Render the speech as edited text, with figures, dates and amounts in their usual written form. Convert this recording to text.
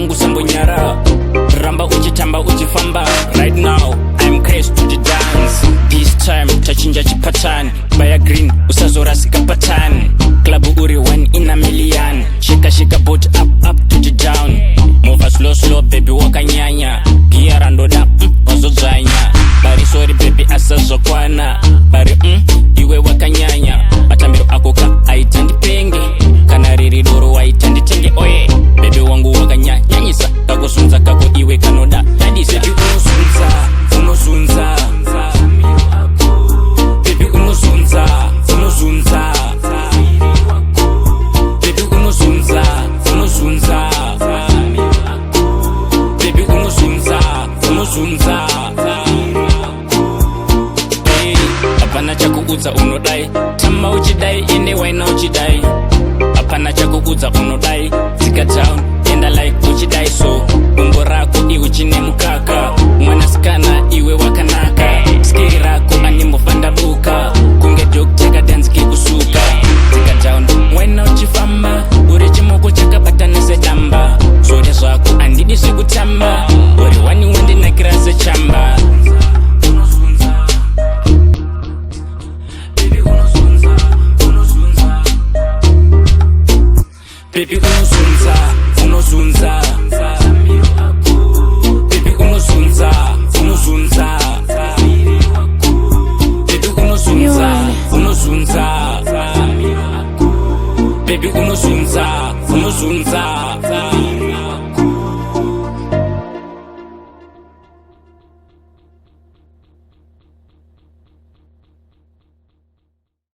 wangu sambonyara ramba uchitamba uchifamba. Right now I'm crazy to the dance. This time tachinja chipatani baya green usazorasika patani. Club uri 1 in a million. Shika boat up to the down. Move slow baby wakanyanya. Gear andoda wazozanya. Bari sorry baby asazokwana. Bari iwe wakanyanya. Matambiro akoka aitendi penge. Kanariri doro waitendi tenge oye. Baby wangu wakanyanyisa. Kakosunza kako iwe kanoda. Daddy baby unosunza. Baby unosunza. Baby unosunza. Baby unosunza. Hey, apana chakuudza unodai. Tama uchidai ine waina uchidai. Apana chakuudza unodai. Tika down enda like uchidai so. Umbo rako iwe chine mukaka. Mwanasikana iwe wakanaka. Skiri rako animofanda buka. Kunge joke cheka dance kikusuka. Tika down waina uchifamba. Uri chimoko chaka batane se damba. Sore zwako andidi sikutamba. Uri wani wende na kirase chamba. Baby unosunza. Baby unosunza. Baby unosunza. Baby unosunza.